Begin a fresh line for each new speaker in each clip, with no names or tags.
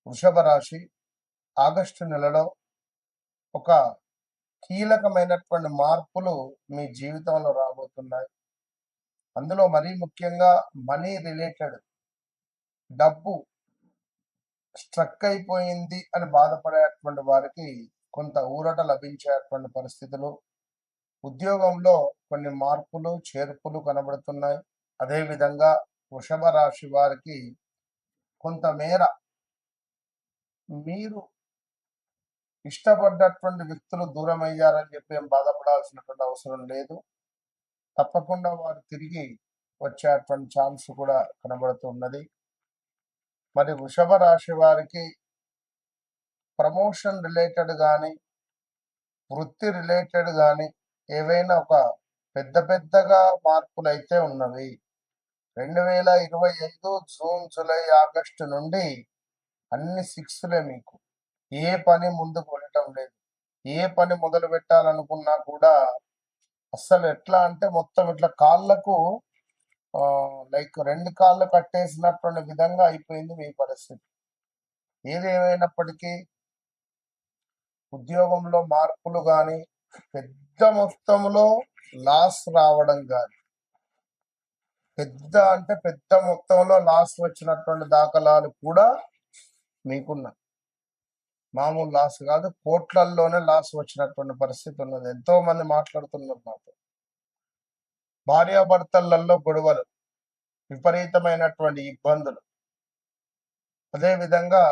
వృషభ రాశి ఆగస్టు నెలలో ఒక కీలకమైనటువంటి మార్పులు మీ జీవితంలో రాబోతున్నాయి. అందులో మరీ ముఖ్యంగా మనీ రిలేటెడ్ డబ్బు స్ట్రక్ అయిపోయింది అని బాధపడేటువంటి వారికి కొంత ఊరట లభించేటువంటి పరిస్థితులు, ఉద్యోగంలో కొన్ని మార్పులు చేర్పులు కనబడుతున్నాయి. అదేవిధంగా వృషభ రాశి వారికి కొంతమేర మీరు ఇష్టపడ్డటువంటి వ్యక్తులు దూరం అయ్యారని చెప్పి ఏం బాధపడాల్సినటువంటి అవసరం లేదు. తప్పకుండా వారు తిరిగి వచ్చేటువంటి ఛాన్స్ కూడా కనబడుతున్నది. మరి వృషభ రాశి వారికి ప్రమోషన్ రిలేటెడ్ కానీ వృత్తి రిలేటెడ్ కానీ ఏవైనా ఒక పెద్దగా మార్పులు అయితే ఉన్నవి. 2025 జూన్, జూలై, ఆగస్టు నుండి అన్ని సిక్స్లే. మీకు ఏ పని ముందుకు వెళ్ళటం లేదు. ఏ పని మొదలు పెట్టాలనుకున్నా కూడా అస్సలు ఎట్లా అంటే మొత్తం ఇట్లా కాళ్ళకు లైక్ 2 కాళ్ళు కట్టేసినటువంటి విధంగా అయిపోయింది మీ పరిస్థితి. ఏదేమైనప్పటికీ ఉద్యోగంలో మార్పులు కానీ పెద్ద మొత్తంలో లాస్ రావడం కానీ పెద్ద మొత్తంలో లాస్ వచ్చినటువంటి దాఖలాలు కూడా మీకున్నాయి. మామూలు లాస్ కాదు, కోట్లల్లోనే లాస్ వచ్చినటువంటి పరిస్థితి ఉన్నది. ఎంతో మంది మాట్లాడుతున్నారు నాతో. భార్యాభర్తలలో గొడవలు, విపరీతమైనటువంటి ఇబ్బందులు. అదేవిధంగా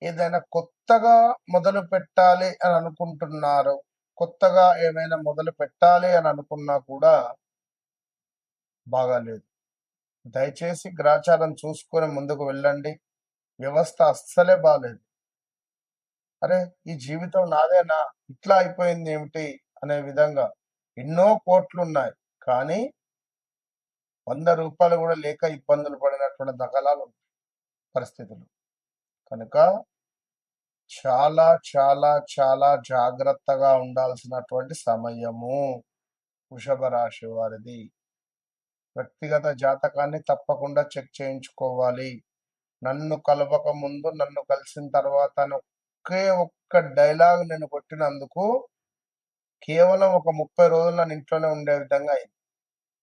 ఏదైనా కొత్తగా మొదలు పెట్టాలి అని అనుకుంటున్నారు, కొత్తగా ఏమైనా మొదలు పెట్టాలి అని అనుకున్నా కూడా బాగాలేదు. దయచేసి గ్రాచారం చూసుకొని ముందుకు వెళ్ళండి. వ్యవస్థ అస్సలే బాగాలేదు. అరే ఈ జీవితం నాదేనా, ఇట్లా అయిపోయింది ఏమిటి అనే విధంగా ఎన్నో కోట్లున్నాయి, కానీ 100 రూపాయలు కూడా లేక ఇబ్బందులు పడినటువంటి దగలాలు పరిస్థితులు. కనుక చాలా చాలా చాలా జాగ్రత్తగా ఉండాల్సినటువంటి సమయము వృషభ రాశి వారిది. వ్యక్తిగత జాతకాన్ని తప్పకుండా చెక్ చేయించుకోవాలి. నన్ను కలవక ముందు, నన్ను కలిసిన తర్వాత ఒకే ఒక్క డైలాగ్ నేను కొట్టినందుకు కేవలం ఒక 30 రోజులు నన్ను ఇంట్లోనే ఉండే విధంగా అయింది.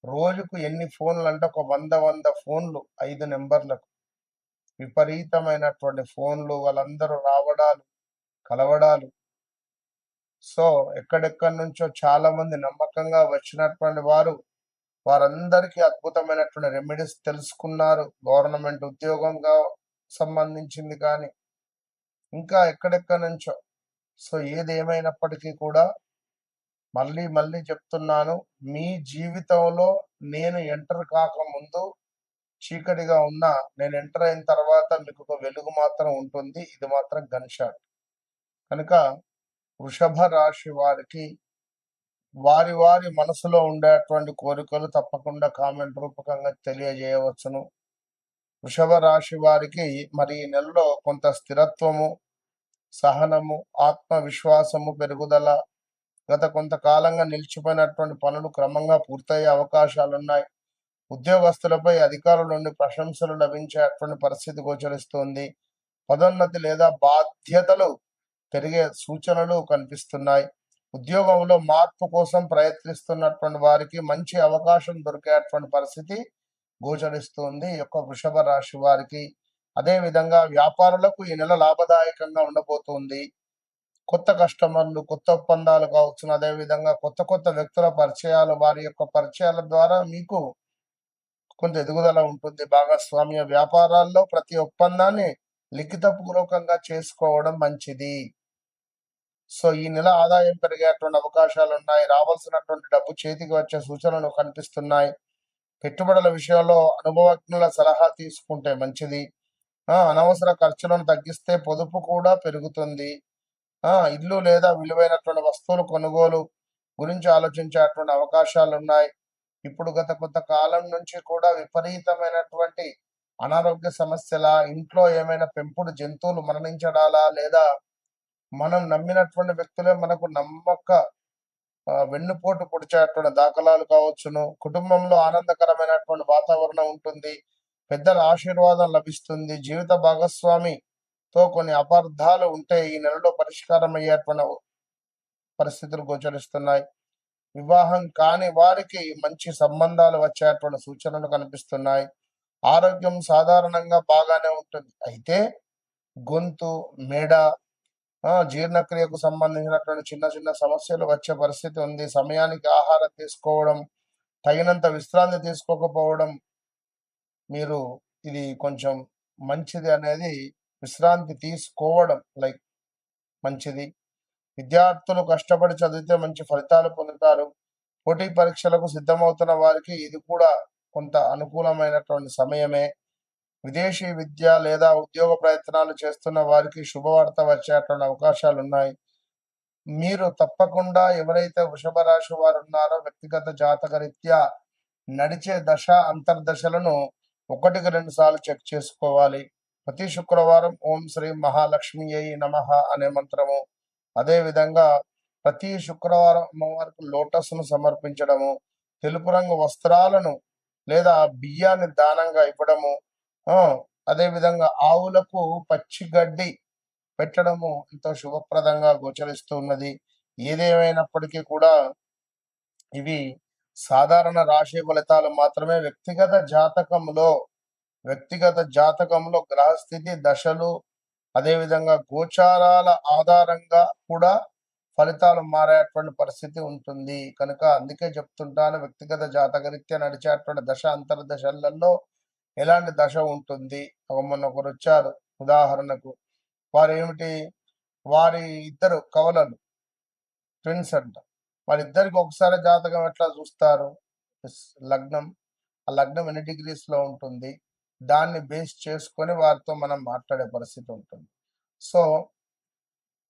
రోజుకు ఎన్ని ఫోన్లు అంటే ఒక 100 ఫోన్లు, 5 నెంబర్లకు విపరీతమైనటువంటి ఫోన్లు, వాళ్ళందరూ రావడాలు, కలవడాలు. సో ఎక్కడెక్కడి నుంచో చాలా మంది నమ్మకంగా వచ్చినటువంటి వారందరికీ అద్భుతమైనటువంటి రెమెడీస్ తెలుసుకున్నారు. గవర్నమెంట్ ఉద్యోగంగా సంబంధించింది కానీ ఇంకా ఎక్కడెక్కడి నుంచో. సో ఏదేమైనప్పటికీ కూడా మళ్ళీ చెప్తున్నాను, మీ జీవితంలో నేను ఎంటర్ కాకముందు చీకటిగా ఉన్నా, నేను ఎంటర్ అయిన తర్వాత మీకు ఒక వెలుగు మాత్రం ఉంటుంది. ఇది మాత్రం గన్షాట్. కనుక వృషభ రాశి వారికి వారి మనసులో ఉండేటువంటి కోరికలు తప్పకుండా కామెంట్ రూపకంగా తెలియజేయవచ్చును. వృషభ రాశి వారికి మరి ఈ నెలలో కొంత స్థిరత్వము, సహనము, ఆత్మవిశ్వాసము పెరుగుదల, గత కొంతకాలంగా నిలిచిపోయినటువంటి పనులు క్రమంగా పూర్తయ్యే అవకాశాలున్నాయి. ఉద్యోగస్తులపై అధికారుల నుండి ప్రశంసలు లభించేటువంటి పరిస్థితి గోచరిస్తుంది. పదోన్నతి లేదా బాధ్యతలు పెరిగే సూచనలు కనిపిస్తున్నాయి. ఉద్యోగంలో మార్పు కోసం ప్రయత్నిస్తున్నటువంటి వారికి మంచి అవకాశం దొరికేటువంటి పరిస్థితి గోచరిస్తుంది ఈ యొక్క వృషభ రాశి వారికి. అదేవిధంగా వ్యాపారులకు ఈ నెల లాభదాయకంగా ఉండబోతుంది. కొత్త కస్టమర్లు, కొత్త ఒప్పందాలు కావచ్చు. అదేవిధంగా కొత్త వ్యక్తుల పరిచయాలు, వారి యొక్క పరిచయాల ద్వారా మీకు కొంత ఎదుగుదల ఉంటుంది. భాగస్వామ్య వ్యాపారాల్లో ప్రతి ఒప్పందాన్ని లిఖితపూర్వకంగా చేసుకోవడం మంచిది. సో ఈ నెల ఆదాయం పెరిగేటువంటి అవకాశాలు ఉన్నాయి. రావాల్సినటువంటి డబ్బు చేతికి వచ్చే సూచనలు కనిపిస్తున్నాయి. పెట్టుబడుల విషయంలో అనుభవజ్ఞుల సలహా తీసుకుంటే మంచిది. అనవసర ఖర్చులను తగ్గిస్తే పొదుపు కూడా పెరుగుతుంది. ఇల్లు లేదా విలువైనటువంటి వస్తువుల కొనుగోలు గురించి ఆలోచించేటువంటి అవకాశాలు ఉన్నాయి. ఇప్పుడు గత కొంతకాలం నుంచి కూడా విపరీతమైనటువంటి అనారోగ్య సమస్యల, ఇంట్లో ఏమైనా పెంపుడు జంతువులు మరణించడాలా, లేదా మనం నమ్మినటువంటి వ్యక్తులే మనకు వెన్నుపోటు పొడిచేటువంటి దాఖలాలు కావచ్చును. కుటుంబంలో ఆనందకరమైనటువంటి వాతావరణం ఉంటుంది. పెద్దల ఆశీర్వాదం లభిస్తుంది. జీవిత భాగస్వామి కొన్ని అపార్థాలు ఉంటే ఈ నెలలో పరిష్కారం అయ్యేటువంటి పరిస్థితులు గోచరిస్తున్నాయి. వివాహం కాని వారికి మంచి సంబంధాలు వచ్చేటువంటి సూచనలు కనిపిస్తున్నాయి. ఆరోగ్యం సాధారణంగా బాగానే ఉంటుంది. అయితే గొంతు, మెడ, జీర్ణక్రియకు సంబంధించినటువంటి చిన్న చిన్న సమస్యలు వచ్చే పరిస్థితి ఉంది. సమయానికి ఆహారం తీసుకోవడం, తగినంత విశ్రాంతి తీసుకోకపోవడం మీరు ఇది కొంచెం మంచిది అనేది విశ్రాంతి తీసుకోవడం మంచిది. విద్యార్థులు కష్టపడి చదివితే మంచి ఫలితాలు పొందుతారు. పోటీ పరీక్షలకు సిద్ధమవుతున్న వారికి ఇది కూడా కొంత అనుకూలమైనటువంటి సమయమే. విదేశీ విద్య లేదా ఉద్యోగ ప్రయత్నాలు చేస్తున్న వారికి శుభవార్త వచ్చేటువంటి అవకాశాలున్నాయి. మీరు తప్పకుండా ఎవరైతే వృషభ రాశి వారు ఉన్నారో వ్యక్తిగత జాతకరీత్యా నడిచే దశ అంతర్దశలను 1-2 సార్లు చెక్ చేసుకోవాలి. ప్రతి శుక్రవారం ఓం శ్రీ మహాలక్ష్మియై నమః అనే మంత్రము, అదేవిధంగా ప్రతి శుక్రవారం అమ్మవారికి లోటస్ను సమర్పించడము, తెలుపు రంగు వస్త్రాలను లేదా బియ్యాన్ని దానంగా ఇవ్వడము, అదేవిధంగా ఆవులకు పచ్చి గడ్డి పెట్టడము ఎంతో శుభప్రదంగా గోచరిస్తూ ఉన్నది. ఏదేమైనప్పటికీ కూడా ఇవి సాధారణ రాశి ఫలితాలు మాత్రమే. వ్యక్తిగత జాతకంలో గ్రహస్థితి, దశలు, అదేవిధంగా గోచారాల ఆధారంగా కూడా ఫలితాలు మారేటువంటి పరిస్థితి ఉంటుంది. కనుక అందుకే చెప్తుంటాను, వ్యక్తిగత జాతకరీత్యా నడిచేటువంటి దశ అంతర్దశలలో ఎలాంటి దశ ఉంటుంది. మొన్న ఒకరు వచ్చారు ఉదాహరణకు, వారి ఇద్దరు కవలలు, ట్విన్స్ అంట. వారిద్దరికి ఒకసారి జాతకం ఎట్లా చూస్తారు? లగ్నం, ఆ లగ్నం ఎన్ని డిగ్రీస్ లో ఉంటుంది, దాన్ని బేస్ చేసుకొని వారితో మనం మాట్లాడే పరిస్థితి ఉంటుంది. సో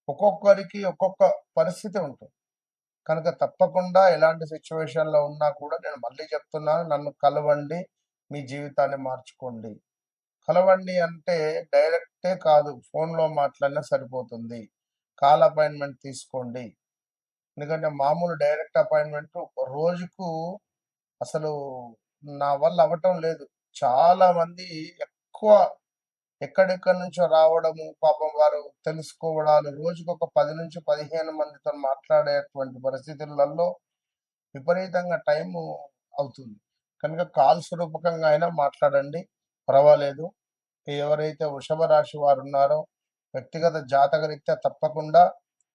ఒక్కొక్కరికి ఒక్కొక్క పరిస్థితి ఉంటుంది. కనుక తప్పకుండా ఎలాంటి సిచ్యువేషన్లో ఉన్నా కూడా నేను మళ్ళీ చెప్తున్నాను, నన్ను కలవండి, మీ జీవితాన్ని మార్చుకోండి. కలవండి అంటే డైరెక్టే కాదు, ఫోన్లో మాట్లాడినా సరిపోతుంది. కాల్ అపాయింట్మెంట్ తీసుకోండి. ఎందుకంటే మామూలు డైరెక్ట్ అపాయింట్మెంట్ రోజుకు అసలు నా వల్ల అవ్వటం లేదు. చాలా మంది ఎక్కువ ఎక్కడెక్కడి నుంచో రావడము, పాపం వారు తెలుసుకోవడాలు, రోజుకొక 10-15 మందితో మాట్లాడేటువంటి పరిస్థితులలో విపరీతంగా టైము అవుతుంది. కనుక కాల్స్ రూపకంగా అయినా మాట్లాడండి, పర్వాలేదు. ఎవరైతే వృషభ రాశి వారు ఉన్నారో వ్యక్తిగత జాతకరీత్యా తప్పకుండా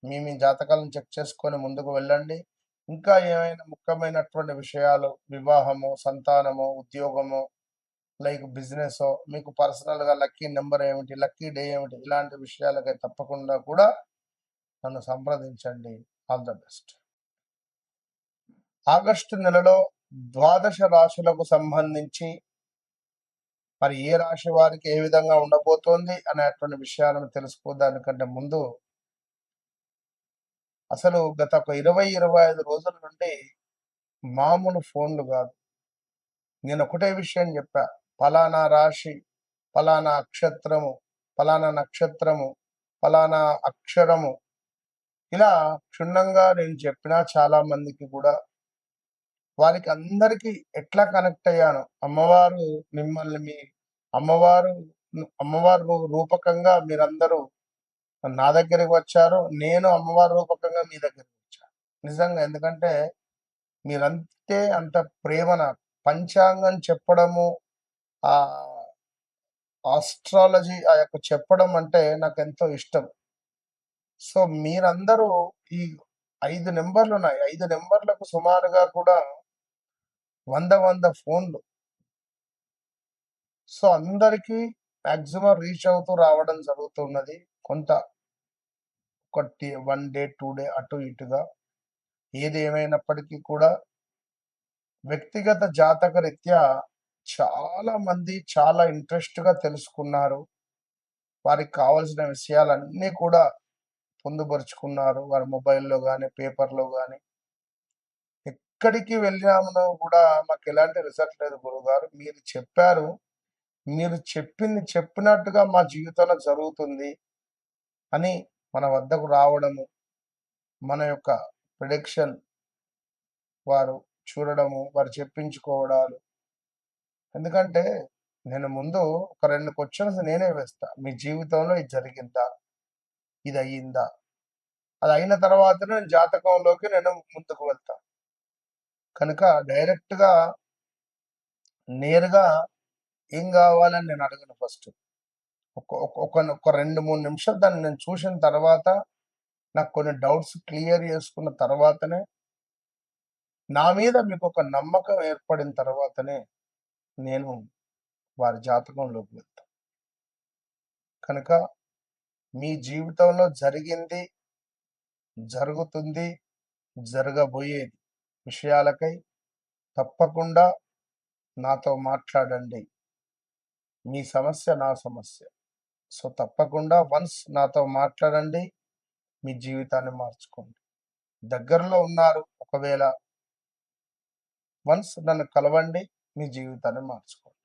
మీ జాతకాలను చెక్ చేసుకొని ముందుకు వెళ్ళండి. ఇంకా ఏమైనా ముఖ్యమైనటువంటి విషయాలు, వివాహము, సంతానము, ఉద్యోగము, బిజినెస్, మీకు పర్సనల్గా లక్కీ నెంబర్ ఏమిటి, లక్కీ డే ఏమిటి, ఇలాంటి విషయాలకై తప్పకుండా కూడా నన్ను సంప్రదించండి. All the best. ఆగస్టు నెలలో ద్వాదశ రాశులకు సంబంధించి మరి ఏ రాశి వారికి ఏ విధంగా ఉండబోతోంది అనేటువంటి విషయాలను తెలుసుకోదానికంటే ముందు అసలు గత ఒక 20-25 రోజుల నుండి మామూలు ఫోన్లు కాదు, నేను ఒకటే విషయం చెప్పా, ఫలానా రాశి, ఫలానా అక్షత్రము, ఫలానా నక్షత్రము, ఫలానా అక్షరము, ఇలా క్షుణ్ణంగా నేను చెప్పినా చాలా మందికి కూడా వారికి అందరికీ ఎట్లా కనెక్ట్ అయ్యాను, అమ్మవారు మిమ్మల్ని మీ అమ్మవారు అమ్మవారు రూపకంగా మీరందరూ నా దగ్గరికి వచ్చారు, నేను అమ్మవారి రూపకంగా మీ దగ్గరికి వచ్చాను. నిజంగా, ఎందుకంటే మీరంతే అంత ప్రేమ. నాకు పంచాంగం చెప్పడము, ఆ ఆస్ట్రాలజీ ఆ యొక్క చెప్పడం అంటే నాకు ఎంతో ఇష్టం. సో మీరందరూ ఈ 5 నెంబర్లు ఉన్నాయి, 5 నెంబర్లకు సుమారుగా కూడా 100 ఫోన్లు. సో అందరికీ మ్యాక్సిమం రీచ్ అవుతూ రావడం జరుగుతున్నది. కొంత 1 డే 2 డే అటు ఇటుగా. ఏది ఏమైనప్పటికీ కూడా వ్యక్తిగత జాతక రీత్యా చాలా మంది చాలా ఇంట్రెస్ట్గా తెలుసుకున్నారు. వారికి కావలసిన విషయాలన్నీ కూడా పొందుపరుచుకున్నారు. వారి మొబైల్లో కానీ, పేపర్లో కానీ. ఎక్కడికి వెళ్ళినామో కూడా మాకు ఎలాంటి రిజల్ట్ లేదు గురువుగారు, మీరు చెప్పారు, మీరు చెప్పింది చెప్పినట్టుగా మా జీవితంలో జరుగుతుంది అని మన వద్దకు రావడము, మన యొక్క ప్రిడిక్షన్ వారు చూడడము, వారు చెప్పించుకోవడాలు. ఎందుకంటే నేను ముందు ఒక 2 క్వెషన్స్ నేనే వేస్తా. మీ జీవితంలో ఇది జరిగిందా? ఇది అయిందా? అది అయిన తర్వాతనే నేను జాతకంలోకి నేను ముందుకు వెళ్తా. కనుక డైరెక్ట్‌గా, నేరుగా ఏం గావాలని నేను అడగను ఫస్ట్. ఒక 2, 3 నిమిషాలు దాన్ని నేను చూసిన తర్వాత, నాకు కొన్ని డౌట్స్ క్లియర్ చేసుకున్న తర్వాతనే, నా మీద మీకొక నమ్మకం ఏర్పడిన తర్వాతనే నేను వారి జాతకంలోకి వెళ్తా. కనుక మీ జీవితంలో జరిగింది, జరుగుతుంది, జరగబోయేది విషయాలకై తప్పకుండా నాతో మాట్లాడండి. మీ సమస్య నా సమస్య. సో, తప్పకుండా వన్స్ నాతో మాట్లాడండి. మీ జీవితాన్ని మార్చుకోండి. దగ్గరలో ఉన్నారు ఒకవేళ, వన్స్ నన్ను కలవండి. మీ జీవితాన్ని మార్చుకోండి.